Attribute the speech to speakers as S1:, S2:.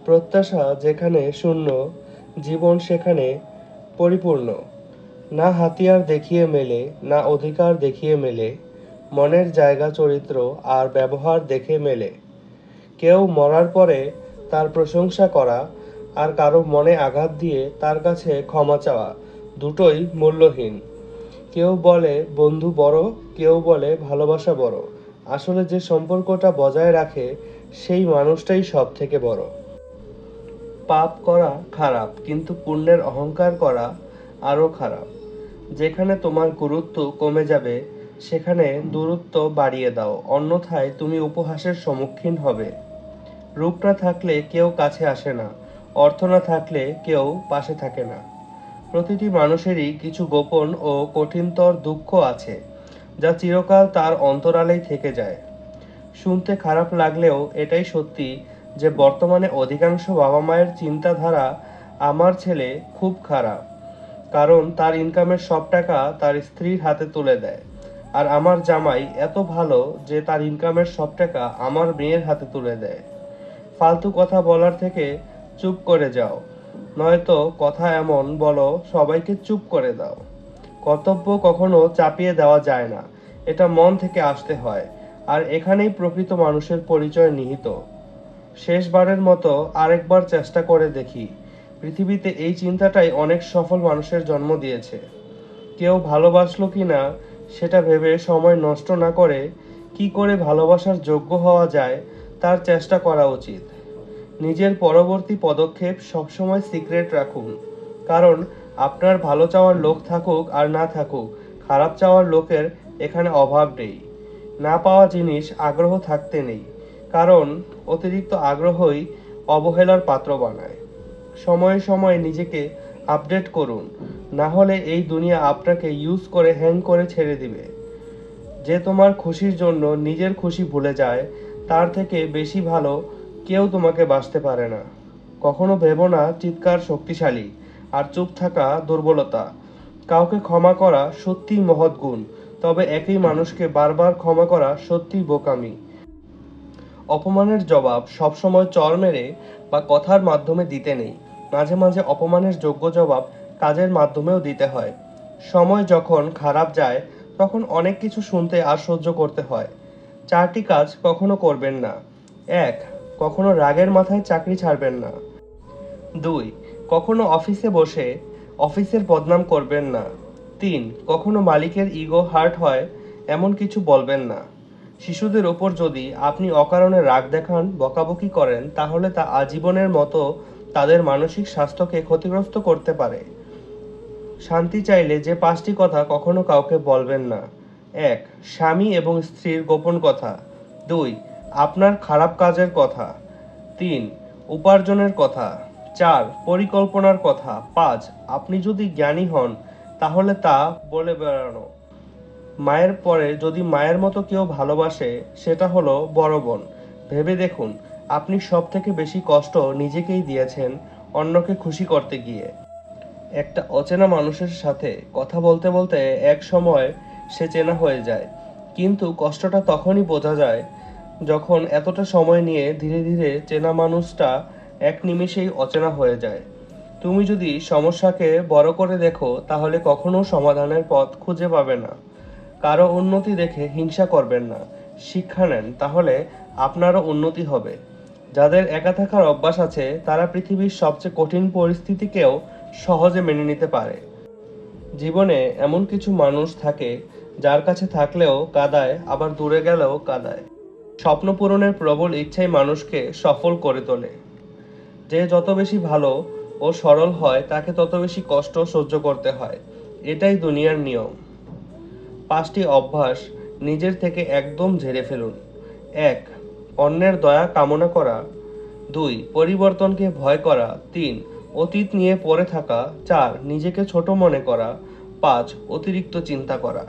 S1: প্রত্যাশা যেখানে শূন্য, জীবন সেখানে পরিপূর্ণ। না হাতিয়ার দেখিয়ে মেলে, না অধিকার দেখিয়ে মেলে, মনের জায়গা চরিত্র আর ব্যবহার দেখে মেলে। কেউ মরার পরে তার প্রশংসা করা আর কারো মনে আঘাত দিয়ে তার কাছে ক্ষমা চাওয়া, দুটোই মূল্যহীন। কেউ বলে বন্ধু বড়, কেউ বলে ভালোবাসা বড়। আসলে যে সম্পর্কটা বজায় রাখে সেই মানুষটাই সব থেকে বড়। পাপ করা খারাপ, কিন্তু পুণ্যের অহংকার করা আরো খারাপ। যেখানে তোমার গুরুত্ব কমে যাবে সেখানে দূরত্ব বাড়িয়ে দাও, অন্যথায় তুমি উপহাসের সম্মুখীন হবে। রূপ না থাকলে কেউ কাছে আসে না, অর্থ না থাকলে কেউ পাশে থাকে না। প্রতিটি মানুষেরই কিছু গোপন ও কঠিনতর দুঃখ আছে, যা চিরকাল তার অন্তরালেই থেকে যায়। শুনতে খারাপ লাগলেও এটাই সত্যি যে বর্তমানে অধিকাংশ বাবা মায়ের চিন্তাধারা, আমার ছেলে খুব খারাপ, কারণ তার ইনকামের সব টাকা তার স্ত্রীর হাতে তুলে দেয়। আর আমার জামাই এত ভালো যে তার ইনকামের সব টাকা আমার মেয়ের হাতে তুলে দেয়। ফালতু কথা বলার থেকে চুপ করে যাও, নয়তো কথা এমন বলো সবাইকে চুপ করে দাও। কর্তব্য কখনো চাপিয়ে দেওয়া যায় না, এটা মন থেকে আসতে হয়। আর এখানেই প্রকৃত মানুষের পরিচয় নিহিত। শেষবারের মতো আরেকবার চেষ্টা করে দেখি। পৃথিবীতে এই চিন্তাটাই অনেক সফল মানুষের জন্ম দিয়েছে। কেউ ভালোবাসলো কি না সেটা ভেবে সময় নষ্ট না করে কি করে ভালোবাসার যোগ্য হওয়া যায় তার চেষ্টা করা উচিত। নিজের পরবর্তী পদক্ষেপ সবসময় সিক্রেট রাখুন, কারণ আপনার ভালো চাওয়ার লোক থাকুক আর না থাকুক, খারাপ চাওয়ার লোকের এখানে অভাব নেই। না পাওয়া জিনিস আগ্রহ থাকতে নেই, কারণ অতিরিক্ত আগ্রহই অবহেলার পাত্র বানায়। সময়ে সময়ে নিজেকে আপডেট করুন, না হলে এই দুনিয়া আপনাকে ইউজ করে হ্যাং করে ছেড়ে দিবে। যে তোমার খুশির জন্য নিজের খুশি ভুলে যায়, তার থেকে বেশি ভালো কেউ তোমাকে বাসতে পারে না। কখনো ভেবো না চিৎকার শক্তিশালী আর চুপ থাকা দুর্বলতা। কাউকে ক্ষমা করা সত্যিই মহৎ গুণ, তবে একই মানুষকে বারবার ক্ষমা করা সত্যিই বোকামি। অপমানের জবাব সবসময় চর মেরে বা কথার মাধ্যমে দিতে নেই। মাঝে মাঝে অপমানের যোগ্য জবাব কাজের মাধ্যমেও দিতে হয়। সময় যখন খারাপ যায় তখন অনেক কিছু শুনতে আর সহ্য করতে হয়। 4টি কাজ কখনো করবেন না। 1. কখনো রাগের মাথায় চাকরি ছাড়বেন না। 2. কখনো অফিসে বসে অফিসের বদনাম করবেন না। 3. কখনো মালিকের ইগো হার্ট হয় এমন কিছু বলবেন না। শিশুদের ওপর যদি আপনি অকারণে রাগ দেখান, বকাবকি করেন, তাহলে তা আজীবনের মতো তাদের মানসিক স্বাস্থ্যকে ক্ষতিগ্রস্ত করতে পারে। শান্তি চাইলে যে 5টি কথা কখনো কাউকে বলবেন না। 1. স্বামী এবং স্ত্রীর গোপন কথা। 2. আপনার খারাপ কাজের কথা। 3. উপার্জনের কথা। 4. পরিকল্পনার কথা। 5. আপনি যদি জ্ঞানী হন তাহলে তা বলে বেড়ানো। মায়ের পরে যদি মায়ের মতো কেউ ভালোবাসে সেটা হলো বড় বোন। ভেবে দেখুন, আপনি সব থেকে বেশি কষ্ট নিজেকেই দিয়েছেন অন্যকে খুশি করতে গিয়ে। একটা অচেনা মানুষের সাথে কথা বলতে বলতে এক সময় সে চেনা হয়ে যায়, কিন্তু কষ্টটা তখনই বোঝা যায় যখন এতটা সময় নিয়ে ধীরে ধীরে চেনা মানুষটা এক নিমেষেই অচেনা হয়ে যায়। তুমি যদি সমস্যাকে বড় করে দেখো তাহলে কখনো সমাধানের পথ খুঁজে পাবে না। কারো উন্নতি দেখে হিংসা করবেন না, শিক্ষা নেন, তাহলে আপনারও উন্নতি হবে। যাদের একা থাকার অভ্যাস আছে তারা পৃথিবীর সবচেয়ে কঠিন পরিস্থিতিকেও সহজে মেনে নিতে পারে। জীবনে এমন কিছু মানুষ থাকে যার কাছে থাকলেও কাঁদায়, আবার দূরে গেলেও কাঁদায়। স্বপ্ন পূরণের প্রবল ইচ্ছাই মানুষকে সফল করে তোলে। যে যত বেশি ভালো ও সরল হয় তাকে তত বেশি কষ্ট সহ্য করতে হয়। এটাই দুনিয়ার নিয়ম। 5টি অভ্যাস নিজের থেকে একদম ঝেড়ে ফেলুন। 1. অন্যের দয়া কামনা করা। 2. পরিবর্তনকে ভয় করা। 3. অতীত নিয়ে পড়ে থাকা। 4. নিজেকে ছোট মনে করা। 5. অতিরিক্ত চিন্তা করা।